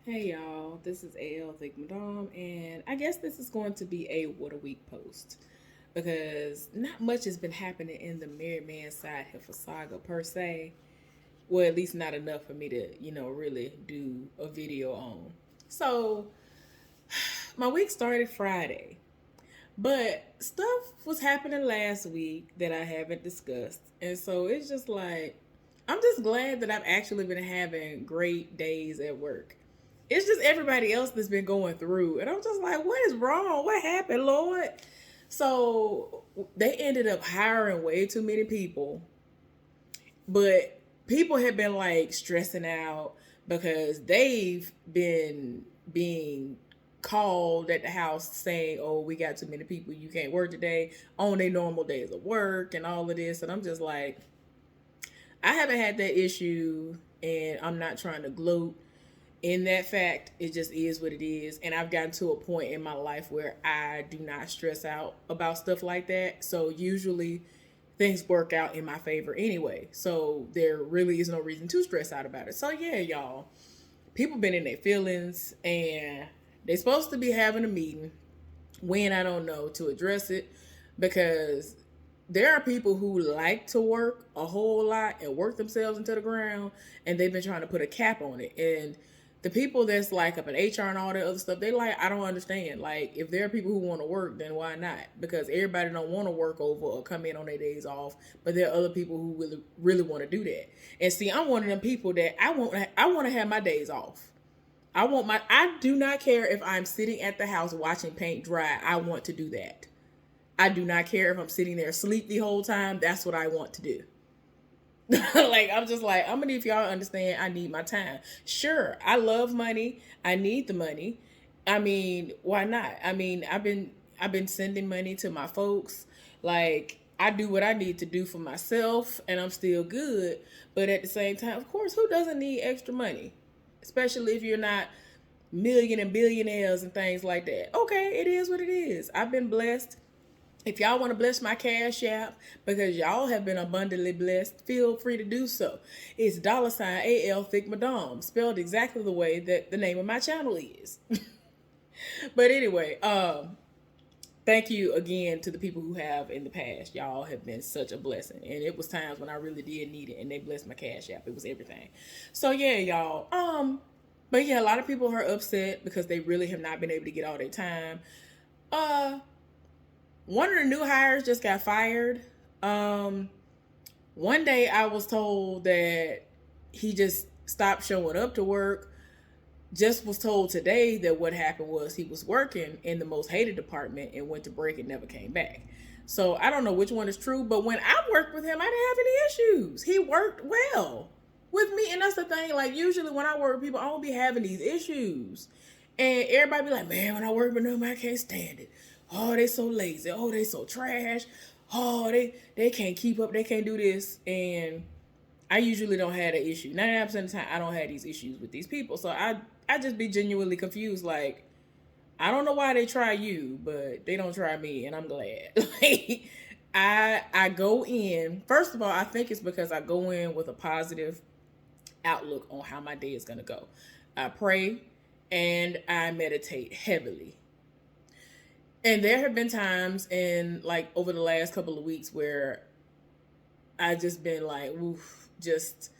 Hey y'all, this is AL Thick Madame, and I guess this is going to be a What a Week post because not much has been happening in the Married Man Side Heifer saga per se. Well, at least not enough for me to, really do a video on. So, my week started Friday, but stuff was happening last week that I haven't discussed, and so it's just like, I'm just glad that I've actually been having great days at work. It's just everybody else that's been going through. And I'm just like, what is wrong? What happened, Lord? So they ended up hiring way too many people. But people have been like stressing out because they've been being called at the house saying, oh, we got too many people. You can't work today on their normal days of work and all of this. And I'm just like, I haven't had that issue and I'm not trying to gloat in that fact. It just is what it is, and I've gotten to a point in my life where I do not stress out about stuff like that. So usually things work out in my favor anyway, so there really is no reason to stress out about it. So yeah, y'all, people been in their feelings, and they're supposed to be having a meeting, when I don't know, to address it, because there are people who like to work a whole lot and work themselves into the ground, and they've been trying to put a cap on it. And the people that's like up in HR and all that other stuff, they like, I don't understand. Like, if there are people who want to work, then why not? Because everybody don't want to work over or come in on their days off, but there are other people who really want to do that. And see, I'm one of them people that I want to have my days off. I do not care if I'm sitting at the house watching paint dry. I want to do that. I do not care if I'm sitting there asleep the whole time. That's what I want to do. Like, I'm just like, I'm gonna need, if y'all understand, I need my time. Sure, I love money. I need the money. I mean, why not? I mean, I've been sending money to my folks. Like, I do what I need to do for myself and I'm still good. But at the same time, of course, who doesn't need extra money? Especially if you're not million and billionaires and things like that. Okay, it is what it is. I've been blessed. If y'all want to bless my cash app because y'all have been abundantly blessed, feel free to do so. It's $ AL Thick Madame, spelled exactly the way that the name of my channel is. But anyway, thank you again to the people who have in the past. Y'all have been such a blessing. And it was times when I really did need it and they blessed my cash app. It was everything. So yeah, y'all. But yeah, a lot of people are upset because they really have not been able to get all their time. Uh One of the new hires just got fired. Um, one day I was told that he just stopped showing up to work. Just was told today that what happened was he was working in the most hated department and went to break and never came back. So I don't know which one is true, but when I worked with him, I didn't have any issues. He worked well with me, and that's the thing. Like, usually when I work with people, I don't be having these issues, and everybody be like, "Man, when I work with them, I can't stand it. Oh, they so lazy. Oh, they so trash. Oh, they can't keep up. They can't do this." And I usually don't have that issue. 99% of the time, I don't have these issues with these people. So I just be genuinely confused. Like, I don't know why they try you, but they don't try me, and I'm glad. Like, I go in. First of all, I think it's because I go in with a positive outlook on how my day is gonna go. I pray and I meditate heavily. And there have been times in, like, over the last couple of weeks where I just been like, oof, just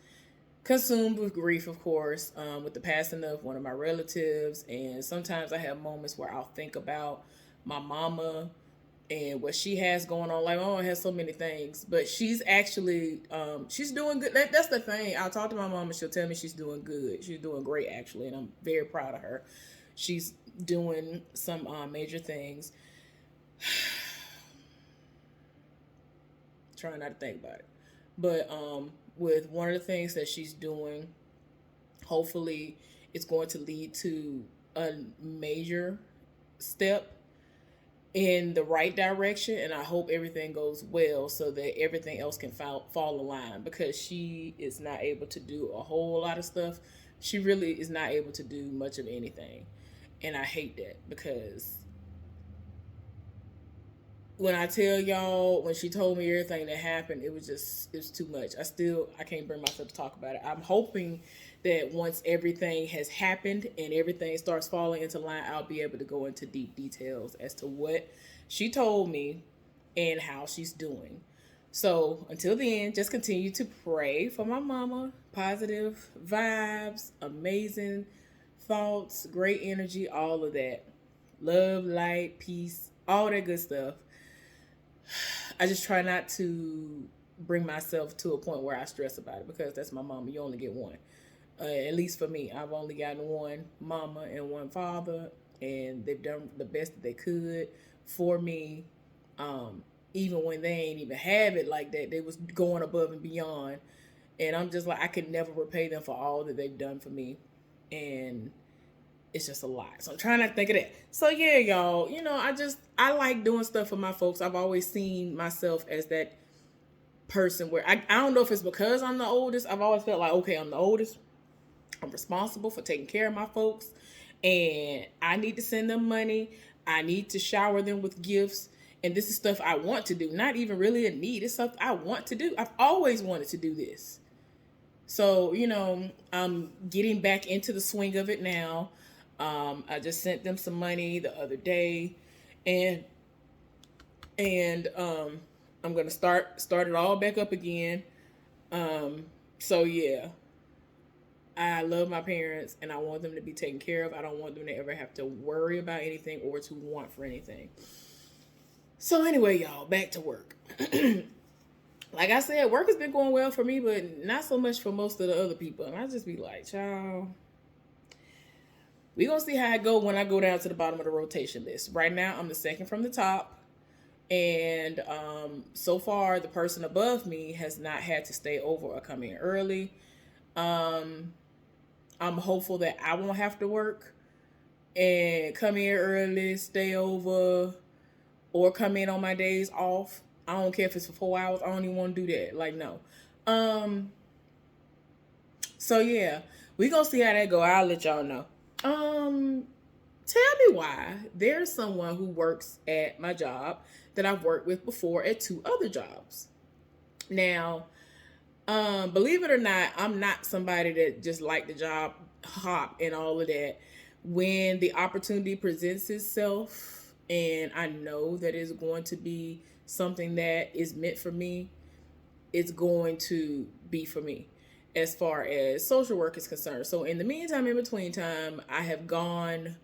consumed with grief, of course, with the passing of one of my relatives. And sometimes I have moments where I'll think about my mama and what she has going on. Like, my mama has so many things, but she's actually, she's doing good. That's the thing. I'll talk to my mom and she'll tell me she's doing good. She's doing great, actually, and I'm very proud of her. She's doing some major things. Trying not to think about it. But with one of the things that she's doing, hopefully it's going to lead to a major step in the right direction, and I hope everything goes well so that everything else can fall in line, because she is not able to do a whole lot of stuff. She really is not able to do much of anything, and I hate that, because when I tell y'all, when she told me everything that happened, it was too much. I can't bring myself to talk about it. I'm hoping that once everything has happened and everything starts falling into line, I'll be able to go into deep details as to what she told me and how she's doing. So until then, just continue to pray for my mama. Positive vibes, amazing thoughts, great energy, all of that. Love, light, peace, all that good stuff. I just try not to bring myself to a point where I stress about it because that's my mama. You only get one. At least for me, I've only gotten one mama and one father, and they've done the best that they could for me. Even when they ain't even have it like that, they was going above and beyond. And I'm just like, I could never repay them for all that they've done for me. And it's just a lot. So I'm trying not to think of that. So yeah, y'all, I like doing stuff for my folks. I've always seen myself as that person where I don't know if it's because I'm the oldest. I've always felt like, okay, I'm the oldest. I'm responsible for taking care of my folks. And I need to send them money. I need to shower them with gifts. And this is stuff I want to do. Not even really a need. It's stuff I want to do. I've always wanted to do this. So, I'm getting back into the swing of it now. I just sent them some money the other day, and I'm gonna start it all back up again. So yeah, I love my parents, and I want them to be taken care of. I don't want them to ever have to worry about anything or to want for anything. So anyway, y'all, back to work. Like I said, work has been going well for me, but not so much for most of the other people. And I just be like, child, we gonna see how I go when I go down to the bottom of the rotation list. Right now, I'm the second from the top. And so far, the person above me has not had to stay over or come in early. I'm hopeful that I won't have to work and come in early, stay over, or come in on my days off. I don't care if it's for 4 hours. I don't even want to do that. Like, no. So yeah, we gonna see how that go. I'll let y'all know. Tell me why there's someone who works at my job that I've worked with before at 2 other jobs. Now, believe it or not, I'm not somebody that just like the job hop and all of that. When the opportunity presents itself and I know that it's going to be something that is meant for me, it's going to be for me as far as social work is concerned. So in the meantime, in between time, I have gone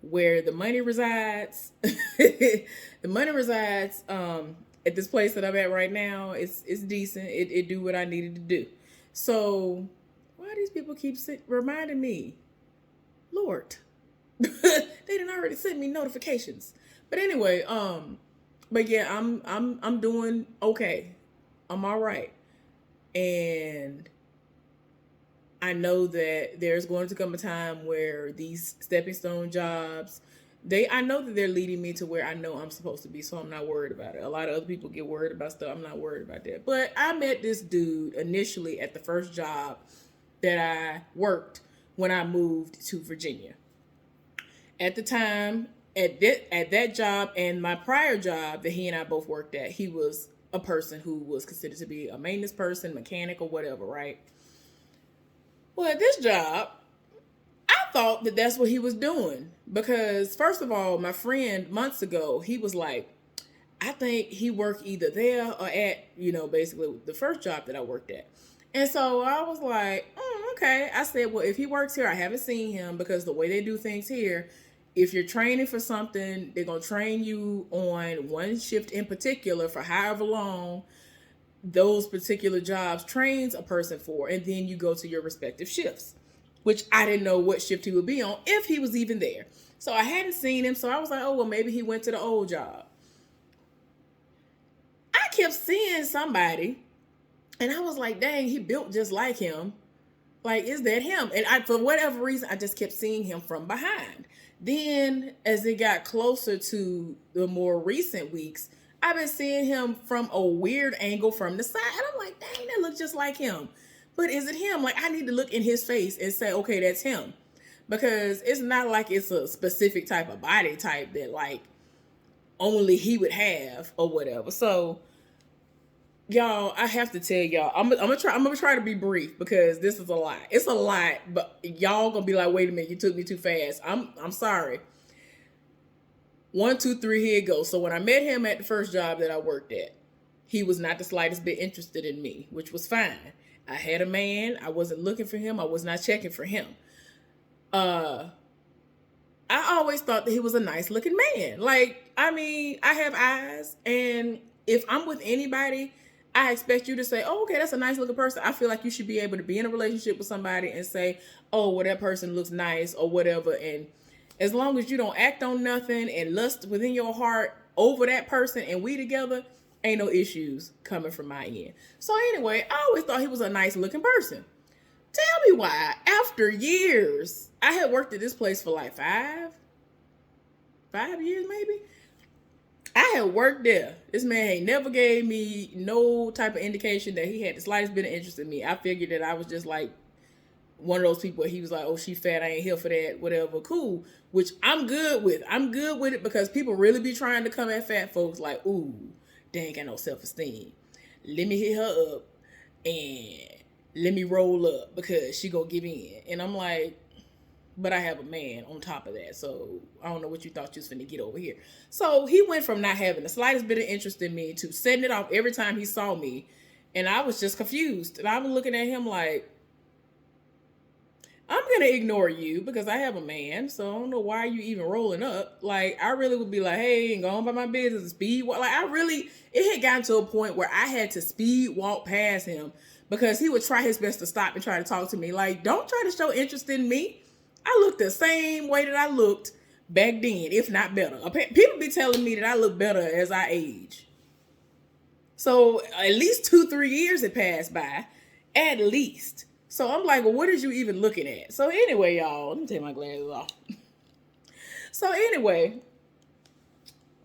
where the money resides. The money resides at this place that I'm at right now. It's decent. It do what I needed to do. So why these people keep reminding me? Lord, they didn't already send me notifications. But anyway, but yeah, I'm doing okay. I'm all right. And I know that there's going to come a time where these stepping stone jobs, I know that they're leading me to where I know I'm supposed to be, so I'm not worried about it. A lot of other people get worried about stuff. I'm not worried about that. But I met this dude initially at the first job that I worked when I moved to Virginia. At the time, at that job and my prior job that he and I both worked at, he was a person who was considered to be a maintenance person, mechanic, or whatever, right? Well, at this job, I thought that that's what he was doing because, first of all, my friend months ago, he was like, I think he worked either there or at, basically the first job that I worked at. And so I was like, okay. I said, well, if he works here, I haven't seen him because the way they do things here, if you're training for something, they're going to train you on one shift in particular for however long those particular jobs trains a person for, and then you go to your respective shifts, which I didn't know what shift he would be on if he was even there. So I hadn't seen him, so I was like, oh, well, maybe he went to the old job. I kept seeing somebody, and I was like, dang, he built just like him. Like, is that him? And for whatever reason, I just kept seeing him from behind. Then, as it got closer to the more recent weeks, I've been seeing him from a weird angle from the side. And I'm like, dang, that looks just like him. But is it him? Like, I need to look in his face and say, okay, that's him. Because it's not like it's a specific type of body type that, like, only he would have or whatever. So Y'all, I have to tell y'all, I'm gonna try to be brief because this is a lot. It's a lot, but y'all gonna be like, wait a minute, you took me too fast. I'm sorry. One, two, three, here it goes. So when I met him at the first job that I worked at, he was not the slightest bit interested in me, which was fine. I had a man. I wasn't looking for him. I was not checking for him. Uh, I always thought that he was a nice looking man. Like, I mean, I have eyes, and if I'm with anybody, I expect you to say, oh, okay, that's a nice looking person. I feel like you should be able to be in a relationship with somebody and say, oh, well, that person looks nice or whatever. And as long as you don't act on nothing and lust within your heart over that person and we together, ain't no issues coming from my end. So anyway, I always thought he was a nice looking person. Tell me why, after years, I had worked at this place for like 5 years maybe. I had worked there. This man ain't never gave me no type of indication that he had the slightest bit of interest in me. I figured that I was just like one of those people where he was like, oh, she fat, I ain't here for that, whatever, cool. Which I'm good with. I'm good with it because people really be trying to come at fat folks like, ooh, they ain't got no self-esteem. Let me hit her up and let me roll up because she gonna give in. And I'm like, but I have a man on top of that. So I don't know what you thought you was finna get over here. So he went from not having the slightest bit of interest in me to setting it off every time he saw me. And I was just confused. And I was looking at him like, I'm going to ignore you because I have a man. So I don't know why you even rolling up. Like, I really would be like, hey, go on by my business and speed walk. Like, it had gotten to a point where I had to speed walk past him because he would try his best to stop and try to talk to me. Like, don't try to show interest in me. I look the same way that I looked back then, if not better. People be telling me that I look better as I age. So at least 2-3 years had passed by, at least. So I'm like, well, what is you even looking at? So anyway, y'all, let me take my glasses off. So anyway,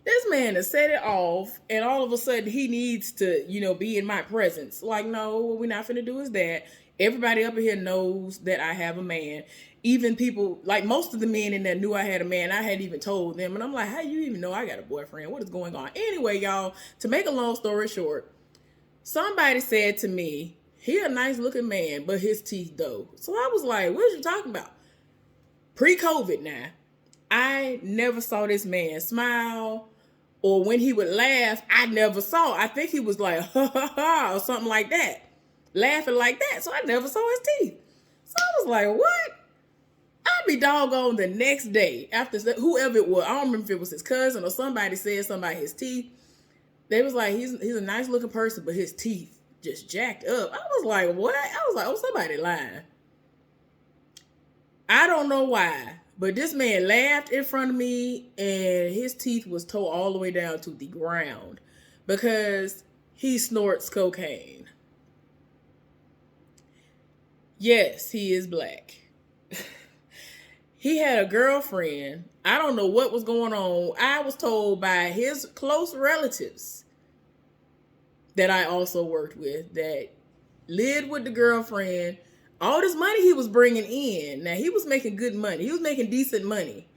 this man has set it off, and all of a sudden he needs to, be in my presence. Like, no, what we're not finna do is that. Everybody up in here knows that I have a man. Even people, like most of the men in there knew I had a man. I hadn't even told them. And I'm like, how you even know I got a boyfriend? What is going on? Anyway, y'all, to make a long story short, somebody said to me, he a nice looking man, but his teeth though. So I was like, what are you talking about? Pre-COVID now, I never saw this man smile, or when he would laugh, I never saw. I think he was like, ha ha ha, or something like that. Laughing like that. So I never saw his teeth. So I was like, what? I'd be doggone the next day after whoever it was. I don't remember if it was his cousin or somebody said something about his teeth. They was like, he's a nice looking person, but his teeth just jacked up. I was like, what? I was like, oh, somebody lying. I don't know why, but this man laughed in front of me and his teeth was tore all the way down to the ground because he snorts cocaine. Yes, he is black. He had a girlfriend. I don't know what was going on. I was told by his close relatives that I also worked with that lived with the girlfriend. All this money he was bringing in. Now, he was making good money. He was making decent money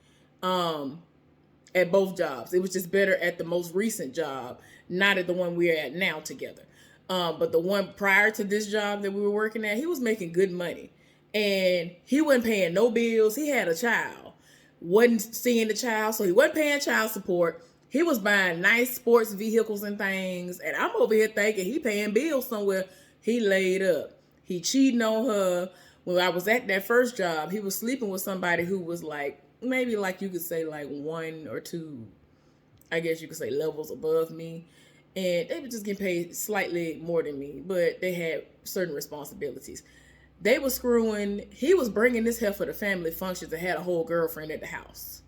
at both jobs. It was just better at the most recent job, not at the one we're at now together. But the one prior to this job that we were working at, he was making good money. And he wasn't paying no bills. He had a child. Wasn't seeing the child, so he wasn't paying child support. He was buying nice sports vehicles and things. And I'm over here thinking he paying bills somewhere. He laid up. He cheating on her. When I was at that first job, he was sleeping with somebody who was like, maybe like you could say like 1 or 2, I guess you could say levels above me. And they were just getting paid slightly more than me, but they had certain responsibilities. They were screwing. He was bringing this heifer to family functions and had a whole girlfriend at the house.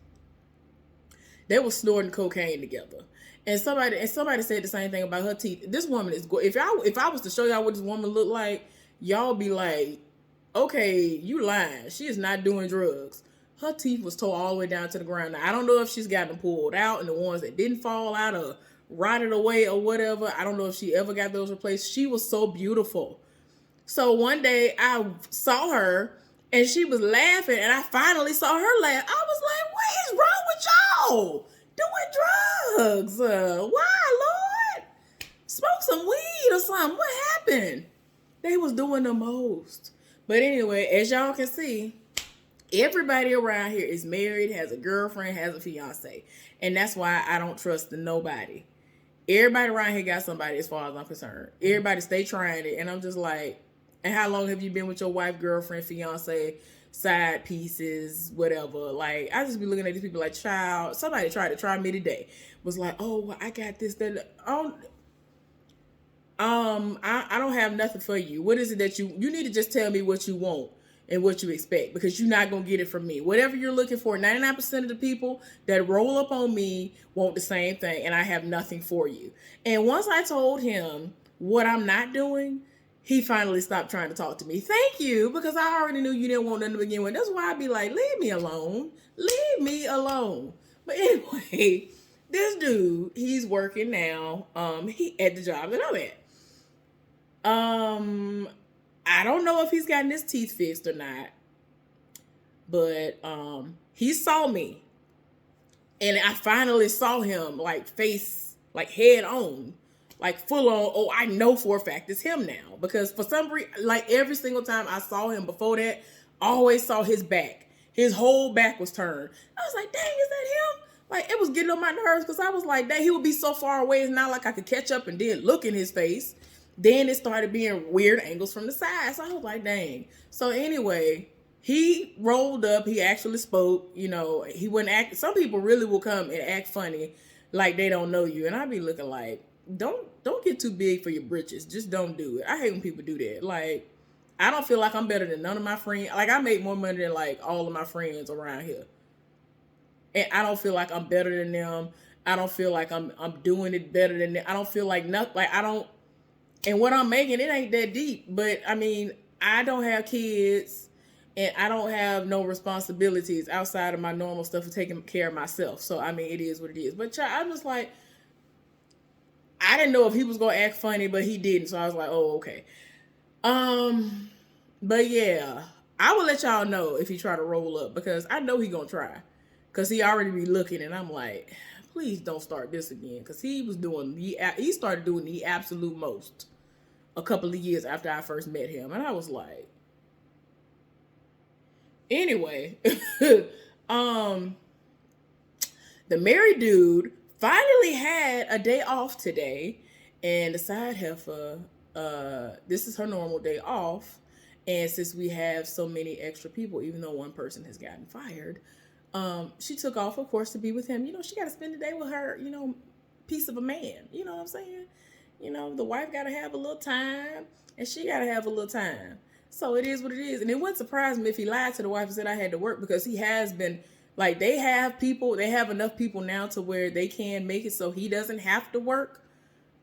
They were snorting cocaine together. And somebody said the same thing about her teeth. This woman is good. If I was to show y'all what this woman looked like, y'all be like, okay, you lying. She is not doing drugs. Her teeth was tore all the way down to the ground. Now, I don't know if she's gotten them pulled out and the ones that didn't fall out or rotted away or whatever. I don't know if she ever got those replaced. She was so beautiful. So one day I saw her and she was laughing and I finally saw her laugh. I was like, what is wrong with y'all? Doing drugs. Why, Lord? smoke some weed or something. What happened? They was doing the most. But anyway, as y'all can see, everybody around here is married, has a girlfriend, has a fiance. And that's why I don't trust nobody. Everybody around here got somebody as far as I'm concerned. Everybody stay trying it. And I'm just like, and how long have you been with your wife, girlfriend, fiance, side pieces, whatever? Like, I just be looking at these people like, child, somebody tried to try me today. Was like, oh, well, I got this, that. I don't have nothing for you. What is it that you need to just tell me what you want and what you expect, because you're not going to get it from me. Whatever you're looking for, 99% of the people that roll up on me want the same thing, and I have nothing for you. And once I told him what I'm not doing, he finally stopped trying to talk to me. Thank you, because I already knew you didn't want nothing to begin with. That's why I'd be like, leave me alone. Leave me alone. But anyway, this dude, he's working now he at the job that I'm at. I don't know if he's gotten his teeth fixed or not, but he saw me, and I finally saw him like face, like head on, like full on. Oh, I know for a fact it's him now, because for some reason, like every single time I saw him before that, I always saw his back. His whole back was turned. I was like, dang, is that him? Like, it was getting on my nerves, because I was like, dang, he would be so far away. It's not like I could catch up and then look in his face. Then it started being weird angles from the side. So I was like, dang. So anyway, he rolled up. He actually spoke. You know, he wouldn't act. Some people really will come and act funny like they don't know you. And I'd be looking like, don't get too big for your britches. Just don't do it. I hate when people do that. Like, I don't feel like I'm better than none of my friends. Like, I make more money than like all of my friends around here. And I don't feel like I'm better than them. I don't feel like I'm doing it better than them. I don't feel like nothing. Like, I don't. And what I'm making, it ain't that deep. But, I mean, I don't have kids, and I don't have no responsibilities outside of my normal stuff of taking care of myself. So, I mean, it is what it is. But, I'm just like, I didn't know if he was going to act funny, but he didn't. So, I was like, oh, okay. But, yeah, I will let y'all know if he try to roll up, because I know he going to try. Because he already be looking, and I'm like, please don't start this again. Because he started doing the absolute most a couple of years after I first met him. And I was like, anyway, the married dude finally had a day off today. And the side heifer, this is her normal day off. And since we have so many extra people, even though one person has gotten fired, she took off, of course, to be with him. You know, she got to spend the day with her, you know, piece of a man. You know what I'm saying? You know, the wife got to have a little time, and she got to have a little time. So it is what it is. And it wouldn't surprise me if he lied to the wife and said I had to work, because he has been, like, they have enough people now to where they can make it so he doesn't have to work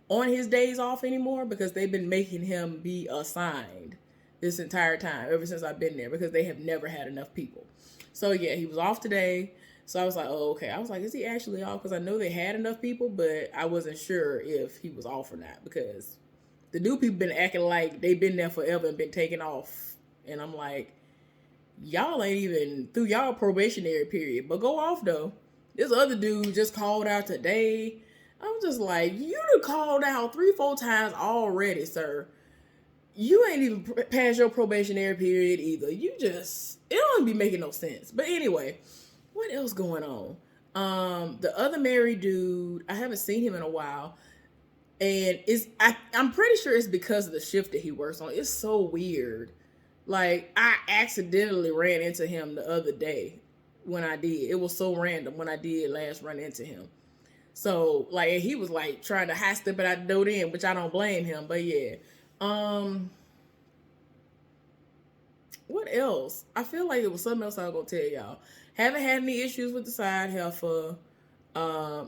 on his days off anymore, because they've been making him be assigned this entire time, ever since I've been there, because they have never had enough people. So, yeah, he was off today. So I was like, oh, okay. I was like, is he actually off? Because I know they had enough people, but I wasn't sure if he was off or not, because the new people been acting like they've been there forever and been taken off. And I'm like, y'all ain't even through y'all probationary period, but go off though. This other dude just called out today. I'm just like, you done called out 3-4 times already, sir. You ain't even past your probationary period either. It don't be making no sense. But anyway, what else going on? The other married dude, I haven't seen him in a while. And I'm pretty sure it's because of the shift that he works on. It's so weird. Like, I accidentally ran into him the other day when I did. It was so random when I did last run into him. So, like, he was, like, trying to high step it out the door in, which I don't blame him. But, yeah. What else? I feel like it was something else I was going to tell y'all. Haven't had any issues with the side heifer.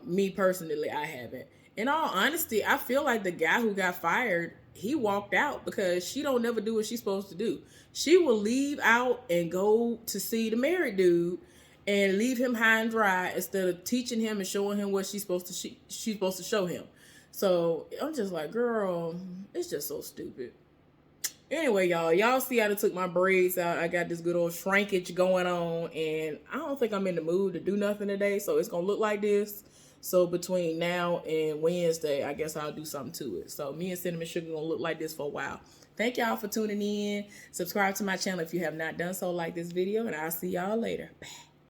Me personally, I haven't. In all honesty, I feel like the guy who got fired, he walked out because she don't never do what she's supposed to do. She will leave out and go to see the married dude and leave him high and dry instead of teaching him and showing him what she's supposed to show him. So I'm just like, girl, it's just so stupid. Anyway, y'all see how I took my braids out. I got this good old shrinkage going on, and I don't think I'm in the mood to do nothing today, so it's gonna look like this. So between now and Wednesday, I guess I'll do something to it. So me and cinnamon sugar gonna look like this for a while. Thank y'all for tuning in. Subscribe to my channel if you have not done so. Like this video, and I'll see y'all later. Bye.